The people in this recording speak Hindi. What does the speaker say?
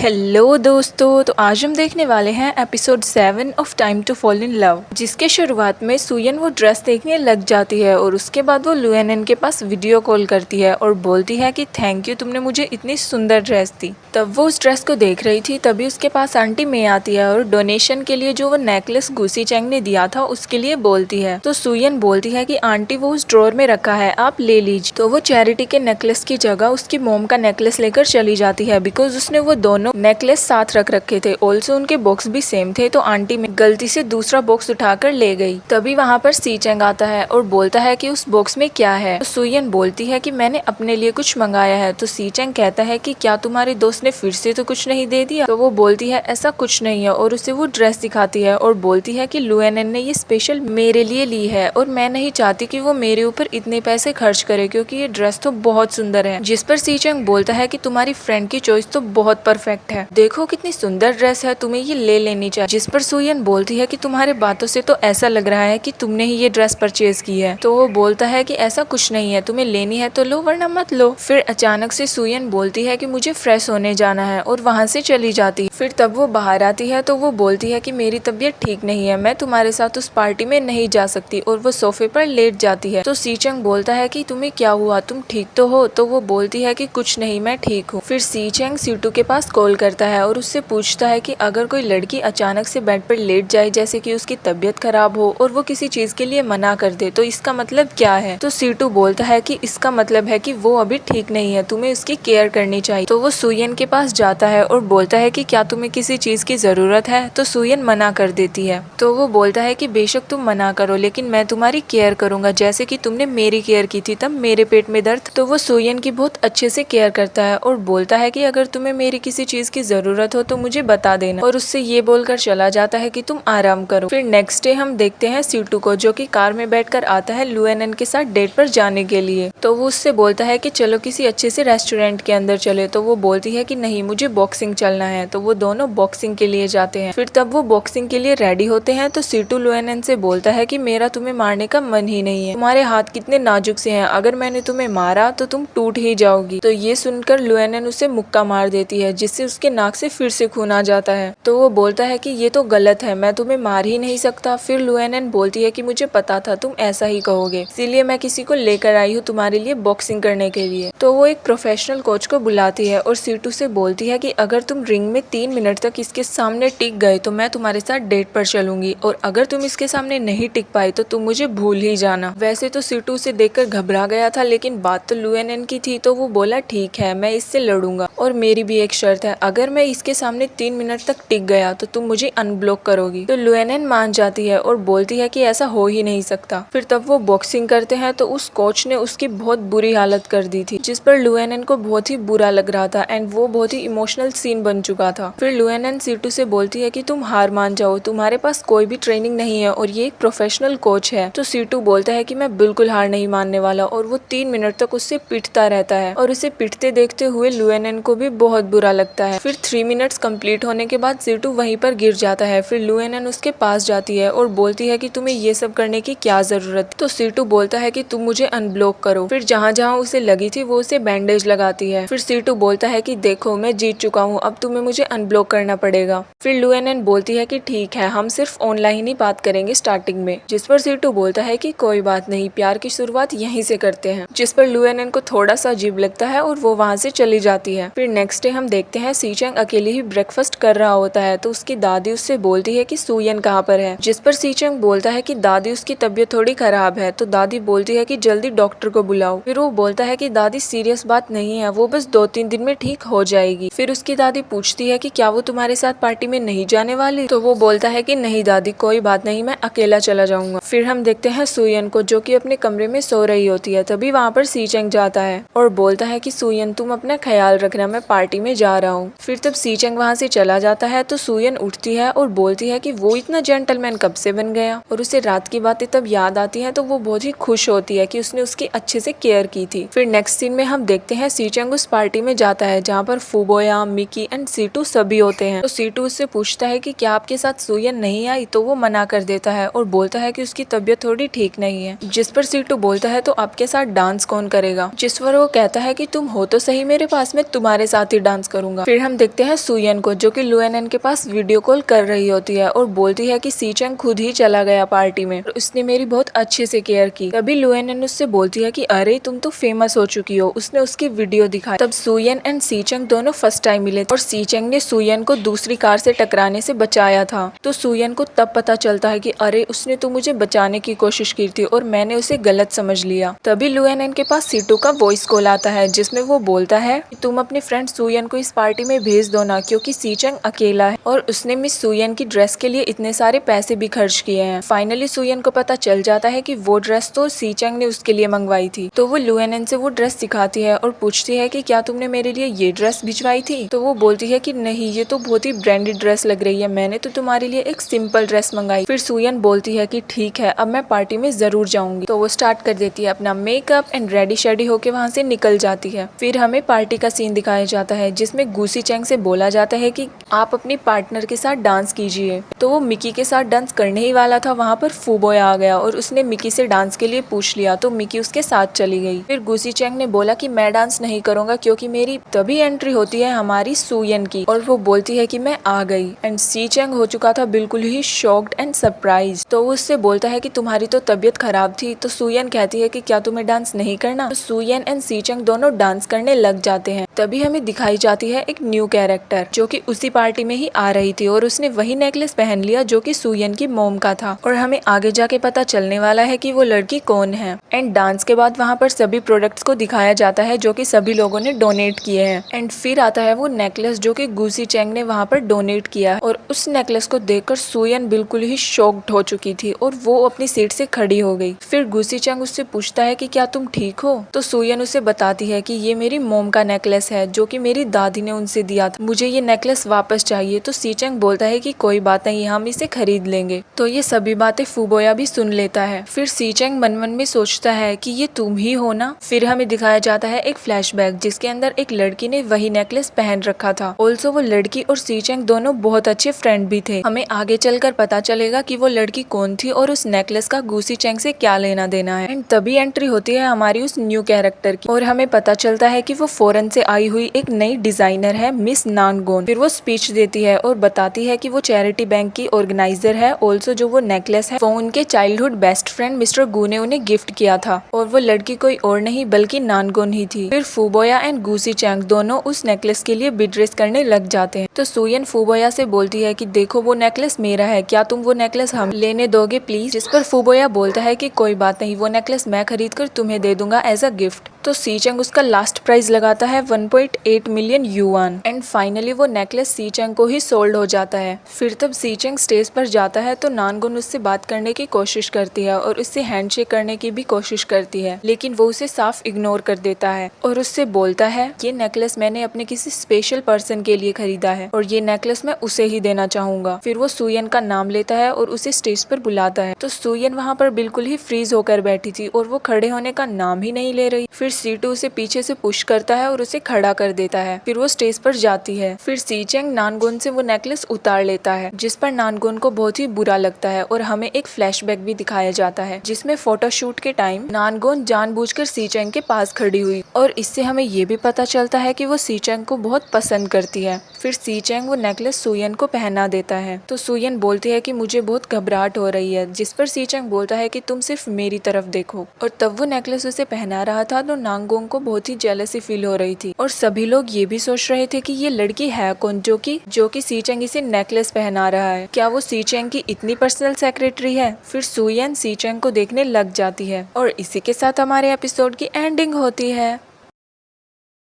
हेलो दोस्तों, तो आज हम देखने वाले हैं episode 7 of time to fall in love, जिसके शुरुआत में सुयन वो ड्रेस देखने लग जाती है और उसके बाद वो लुएनन के पास वीडियो कॉल करती है और बोलती है कि थैंक यू, तुमने मुझे इतनी सुंदर ड्रेस दी। तब वो उस ड्रेस को देख रही थी, तभी उसके पास आंटी मे आती है और डोनेशन के लिए जो वो नेकलेस गुसी चैंग ने दिया था उसके लिए बोलती है। तो सुयन बोलती है कि आंटी वो उस ड्रॉर में रखा है, आप ले लीजिए। तो वो चैरिटी के नेकलेस की जगह उसकी मोम का नेकलेस लेकर चली जाती है, बिकॉज उसने वो दोनों नेकलेस साथ रख रखे थे। ऑल्सो उनके बॉक्स भी सेम थे, तो आंटी में गलती से दूसरा बॉक्स उठाकर ले गई। तभी वहाँ पर सी चैंग आता है और बोलता है कि उस बॉक्स में क्या है। तो सुयन बोलती है कि मैंने अपने लिए कुछ मंगाया है। तो सी चैंग कहता है कि क्या तुम्हारे दोस्त ने फिर से तो कुछ नहीं दे दिया। तो वो बोलती है ऐसा कुछ नहीं है और उसे वो ड्रेस दिखाती है और बोलती है कि लुएनन ने ये स्पेशल मेरे लिए ली है और मैं नहीं चाहती कि वो मेरे ऊपर इतने पैसे खर्च करे, क्योंकि ये ड्रेस तो बहुत सुंदर है। जिस पर सी चैंग बोलता है कि तुम्हारी फ्रेंड की चॉइस तो बहुत परफेक्ट है, देखो कितनी सुंदर ड्रेस है, तुम्हें ये ले लेनी चाहिए। जिस पर सुयन बोलती है कि तुम्हारे बातों से तो ऐसा लग रहा है कि तुमने ही ये ड्रेस परचेज की है। तो वो बोलता है कि ऐसा कुछ नहीं है, तुम्हें लेनी है तो लो वरना मत लो। फिर अचानक से सुयन बोलती है कि मुझे फ्रेश होने जाना है और वहाँ से चली जाती है। फिर तब वो बाहर आती है तो वो बोलती है कि मेरी तबीयत ठीक नहीं है, मैं तुम्हारे साथ उस पार्टी में नहीं जा सकती, और वो सोफे पर लेट जाती है। तो सी चैंग बोलता है कि तुम्हें क्या हुआ, तुम ठीक तो हो। तो वो बोलती है कि कुछ नहीं, मैं ठीक हूँ। फिर सी चैंग सीटू के पास कॉल करता है और उससे पूछता है कि अगर कोई लड़की अचानक से बेड पर लेट जाए, जैसे कि उसकी तबीयत खराब हो और वो किसी चीज के लिए मना कर दे, तो इसका मतलब क्या है। तो सीटू बोलता है कि इसका मतलब है कि वो अभी ठीक नहीं है, तुम्हें उसकी केयर करनी चाहिए। तो वो सुयन के पास जाता है और बोलता है कि क्या तुम्हें किसी चीज की जरूरत है। तो सुयन मना कर देती है। तो वो बोलता है कि बेशक तुम मना करो, लेकिन मैं तुम्हारी केयर करूंगा जैसे कि तुमने मेरी केयर की थी तब मेरे पेट में दर्द। तो वो सुयन की बहुत अच्छे से केयर करता है और बोलता है कि अगर तुम्हें मेरी किसी चीज की जरूरत हो तो मुझे बता देना, और उससे ये बोलकर चला जाता है कि तुम आराम करो। फिर नेक्स्ट डे हम देखते हैं सीटू को, जो कि कार में बैठकर आता है लुएनन के साथ डेट पर जाने के लिए। तो वो उससे बोलता है कि चलो किसी अच्छे से रेस्टोरेंट के अंदर चले। तो वो बोलती है कि नहीं, मुझे बॉक्सिंग चलना है। तो वो दोनों बॉक्सिंग के लिए जाते हैं। फिर तब वो बॉक्सिंग के लिए रेडी होते हैं तो सीटू लुएनन से बोलता है कि मेरा तुम्हें मारने का मन ही नहीं है, तुम्हारे हाथ कितने नाजुक से हैं, अगर मैंने तुम्हें मारा तो तुम टूट ही जाओगी। तो ये सुनकर लुएनन उसे मुक्का मार देती है, जिससे उसके नाक से फिर से खून आ जाता है। तो वो बोलता है कि ये तो गलत है, मैं तुम्हें मार ही नहीं सकता। फिर लुएनन बोलती है कि मुझे पता था तुम ऐसा ही कहोगे, इसीलिए मैं किसी को लेकर आई हूँ तुम्हारे लिए बॉक्सिंग करने के लिए। तो वो एक प्रोफेशनल कोच को बुलाती है और सीटू से बोलती है कि अगर तुम रिंग में 3 मिनट तक इसके सामने टिक गए तो मैं तुम्हारे साथ डेट पर चलूंगी, और अगर तुम इसके सामने नहीं टिक पाई तो तुम मुझे भूल ही जाना। वैसे तो सीटू उसे देखकर घबरा गया था, लेकिन बात तो लुएनन की थी, तो वो बोला ठीक है, मैं इससे लड़ूंगा, और मेरी भी एक शर्त है, अगर मैं इसके सामने 3 मिनट तक टिक गया तो तुम मुझे अनब्लॉक करोगी। तो लुएनन मान जाती है और बोलती है कि ऐसा हो ही नहीं सकता। फिर तब वो बॉक्सिंग करते हैं तो उस कोच ने उसकी बहुत बुरी हालत कर दी थी, जिस पर लुएनन को बहुत ही बुरा लग रहा था एंड वो बहुत ही इमोशनल सीन बन चुका था। फिर लुएनन सीटू से बोलती है कि तुम हार मान जाओ, तुम्हारे पास कोई भी ट्रेनिंग नहीं है और ये एक प्रोफेशनल कोच है। तो सीटू बोलता है कि मैं बिल्कुल हार नहीं मानने वाला, और वो 3 मिनट तक उससे पिटता रहता है, और उसे पिटते देखते हुए लुएनन को भी बहुत बुरा लगता है। फिर 3 मिनट्स कंप्लीट होने के बाद सीटू वहीं पर गिर जाता है। फिर लुएनन उसके पास जाती है और बोलती है कि तुम्हें ये सब करने की क्या जरूरत। तो सीटू बोलता है कि तुम मुझे अनब्लॉक करो। फिर जहाँ जहाँ उसे लगी थी वो उसे बैंडेज लगाती है। फिर सीटू बोलता है कि देखो मैं जीत चुका हूँ, अब तुम्हें मुझे अनब्लॉक करना पड़ेगा। फिर लुएनन बोलती है कि ठीक है, हम सिर्फ ऑनलाइन ही बात करेंगे स्टार्टिंग में। जिस पर सीटू बोलता है कि कोई बात नहीं, प्यार की शुरुआत यहीं से करते हैं। जिस पर लुएनन को थोड़ा सा अजीब लगता है और वो वहाँ से चली जाती है। फिर नेक्स्ट डे हम देखते हैं सी चैंग अकेले ही ब्रेकफास्ट कर रहा होता है, तो उसकी दादी उससे बोलती है कि सुयन कहाँ पर है। जिस पर सी चैंग बोलता है कि दादी उसकी तबीयत थोड़ी खराब है। तो दादी बोलती है कि जल्दी डॉक्टर को बुलाओ। फिर वो बोलता है कि दादी सीरियस बात नहीं है, वो बस 2-3 दिन में ठीक हो जाएगी। फिर उसकी दादी पूछती है कि क्या वो तुम्हारे साथ पार्टी में नहीं जाने वाली। तो वो बोलता है कि नहीं दादी, कोई बात नहीं, मैं अकेला चला जाऊंगा। फिर हम देखते हैं सुयन को, जो कि अपने कमरे में सो रही होती है। तभी वहाँ पर सी चैंग जाता है और बोलता है कि सुयन तुम अपना ख्याल रखना, मैं पार्टी में जा रहा हूँ। फिर तब सी चैंग वहाँ से चला जाता है तो सुयन उठती है और बोलती है कि वो इतना जेंटलमैन कब से बन गया, और उसे रात की बातें तब याद आती है तो वो बहुत ही खुश होती है कि उसने उसकी अच्छे से केयर की थी। फिर नेक्स्ट सीन में हम देखते हैं सी चैंग उस पार्टी में जाता है जहाँ पर फूबोया, मिकी एंड सीटू सभी होते हैं। तो सीटू उससे पूछता है कि क्या आपके साथ सुयन नहीं आई। तो वो मना कर देता है और बोलता है कि उसकी तबीयत थोड़ी ठीक नहीं है। जिस पर सीटू बोलता है तो आपके साथ डांस कौन करेगा। जिस पर वो कहता है कि तुम हो तो सही मेरे पास, में तुम्हारे तुम्हारे साथ ही डांस करूंगा। फिर हम देखते हैं सुयन को, जो कि लुएनएन के पास वीडियो कॉल कर रही होती है और बोलती है कि सीचंग खुद ही चला गया पार्टी में और उसने मेरी बहुत अच्छे से केयर की। तभी लुएनएन उससे बोलती है कि अरे तुम तो फेमस हो चुकी हो। उसने उसकी वीडियो दिखाई। तब सुयन एंड सीचंग दोनों फर्स्ट टाइम मिले और सीचंग ने सुयन को दूसरी कार से टकराने से बचाया था। तो सुयन को तब पता चलता है कि अरे उसने तो मुझे बचाने की कोशिश की थी और मैंने उसे गलत समझ लिया। तभी लुएनएन के पास सीटू का वॉइस कॉल आता है, जिसमें वो बोलता है कि तुम अपने फ्रेंड सुयन को इस पार्टी में भेज दो ना, क्योंकि सीचंग अकेला है और उसने मिस सुयन की ड्रेस के लिए इतने सारे पैसे भी खर्च किए हैं। फाइनली सुयन को पता चल जाता है कि वो ड्रेस तो सीचंग ने उसके लिए मंगवाई थी। तो वो लुएनएन से वो ड्रेस दिखाती है और पूछती है कि क्या तुमने मेरे लिए ये ड्रेस भिजवाई थी। तो वो बोलती है कि नहीं, ये तो बहुत ही ब्रांडेड ड्रेस लग रही है, मैंने तो तुम्हारे लिए एक सिंपल ड्रेस मंगाई। फिर सुयन बोलती है कि ठीक है, अब मैं पार्टी में जरूर जाऊंगी। तो वो स्टार्ट कर देती है अपना मेकअप एंड रेडी शेडी होके वहाँ से निकल जाती है। फिर हमें पार्टी का सीन दिखाया जाता है, जिसमें गुसी चैंग से बोला जाता है कि आप अपनी पार्टनर के साथ डांस कीजिए। तो वो मिकी के साथ डांस करने ही वाला था, वहाँ पर फूबॉय आ गया और उसने मिकी से डांस के लिए पूछ लिया। तो मिकी उसके साथ चली गई। फिर गुसी चैंग ने बोला कि मैं डांस नहीं करूंगा क्योंकि मेरी तभी एंट्री होती है हमारी सुयन की और वो बोलती है कि मैं आ गई। एंड सी चैंग हो चुका था बिल्कुल ही शॉक्ड एंड सरप्राइज। तो वो उससे बोलता है कि तुम्हारी तो तबीयत खराब थी। तो सुयन कहती है कि क्या तुम्हें डांस नहीं करना। तो सुयन एंड सी चैंग दोनों डांस करने लग जाते हैं। तभी हमें दिखाई जाती है एक न्यू कैरेक्टर, जो कि उसी पार्टी में ही आ रही थी और उसने वही नेकलेस पहन लिया जो कि सुयन की मोम का था। और हमें आगे जाके पता चलने वाला है कि वो लड़की कौन है। एंड डांस के बाद वहाँ पर सभी प्रोडक्ट्स को दिखाया जाता है जो कि सभी लोगों ने डोनेट किए हैं। एंड फिर आता है वो नेकलेस जो कि गुसी चैंग ने वहाँ पर डोनेट किया है और उस नेकलेस को देखकर सुयन बिल्कुल ही शॉक्ड हो चुकी थी और वो अपनी सीट से खड़ी हो गई। फिर गुसी चैंग उससे पूछता है कि क्या तुम ठीक हो। तो सुयन उसे बताती है कि ये मेरी मोम का नेकलेस है जो कि मेरी दादी ने उनसे दिया था, मुझे ये नेकलेस वापस चाहिए। तो सी चैंग बोलता है कि कोई बात नहीं, हम इसे खरीद लेंगे। तो ये सभी बातें फूबोया भी सुन लेता है। फिर सी चैंग मन मन में सोचता है कि ये तुम ही हो ना। फिर हमें दिखाया जाता है एक फ्लैशबैक, जिसके अंदर एक लड़की ने वही नेकलेस पहन रखा था। ऑल्सो वो लड़की और सी चैंग दोनों बहुत अच्छे फ्रेंड भी थे। हमें आगे चलकर पता चलेगा कि वो लड़की कौन थी और उस नेकलेस का गुसी चैंग से क्या लेना देना है। एंड तभी एंट्री होती है हमारी उस न्यू कैरेक्टर की और हमें पता चलता है कि वो फॉरेन से आई हुई एक नई डिजाइनर है, मिस नानगोन। फिर वो स्पीच देती है और बताती है कि वो चैरिटी बैंक की ऑर्गेनाइजर है। ऑल्सो जो वो नेकलेस है वो उनके चाइल्डहुड बेस्ट फ्रेंड मिस्टर गू ने उन्हें गिफ्ट किया था और वो लड़की कोई और नहीं बल्कि नानगोन ही थी। फिर फूबोया एंड गुसी चैंग दोनों उस नेकलेस के लिए बिड रेस करने लग जाते हैं। तो सुयन फूबोया से बोलती है कि देखो वो नेकलेस मेरा है, क्या तुम वो नेकलेस हम लेने दोगे प्लीज। जिस पर फूबोया बोलता है कि कोई बात नहीं, वो नेकलेस मैं खरीद कर तुम्हें दे दूंगा एज अ गिफ्ट। तो सी चैंग उसका लास्ट प्राइस लगाता है 1.8 मिलियन युआन। एंड फाइनली वो नेकलेस सी चैंग को ही सोल्ड हो जाता है। फिर तब सी चैंग स्टेज पर जाता है तो नानगुन उससे बात करने की कोशिश करती है और उससे हैंडशेक करने की भी कोशिश करती है, लेकिन वो उसे साफ इग्नोर कर देता है और उससे बोलता है ये नेकलेस मैंने अपने किसी स्पेशल पर्सन के लिए खरीदा है और ये नेकलेस मैं उसे ही देना चाहूंगा। फिर वो सुयन का नाम लेता है और उसे स्टेज पर बुलाता है। तो सुयन वहाँ पर बिल्कुल ही फ्रीज होकर बैठी थी और वो खड़े होने का नाम ही नहीं ले रही। फिर सीटू उसे पीछे से पुश करता है और उसे खड़ा कर देता है। फिर वो स्टेज पर जाती है। फिर सी चैंग नानगुन से वो नेकलेस उतार लेता है, जिस पर नानगुन को बहुत ही बुरा लगता है और हमें एक फ्लैशबैक भी दिखाया जाता है, जिसमें फोटोशूट के टाइम नानगुन जानबूझकर सी चैंग के पास खड़ी हुई और इससे हमें ये भी पता चलता है कि वो सी चैंग को बहुत पसंद करती है। फिर सी चैंग वो नेकलेस सुयन को पहना देता है। तो सुयन बोलती है कि मुझे बहुत घबराहट हो रही है, जिस पर सी चैंग बोलता है कि तुम सिर्फ मेरी तरफ देखो। और तब वो नेकलेस उसे पहना रहा था तो नानगुन को बहुत ही जेलसी फील हो रही थी और सभी लोग ये भी सोच रहे थे कि ये लड़की है कौन जो कि सी चैंग इसे नेकलेस पहना रहा है। क्या वो सी चैंग की इतनी पर्सनल सेक्रेटरी है। फिर सुयन सी चैंग को देखने लग जाती है और इसी के साथ हमारे एपिसोड की एंडिंग होती है।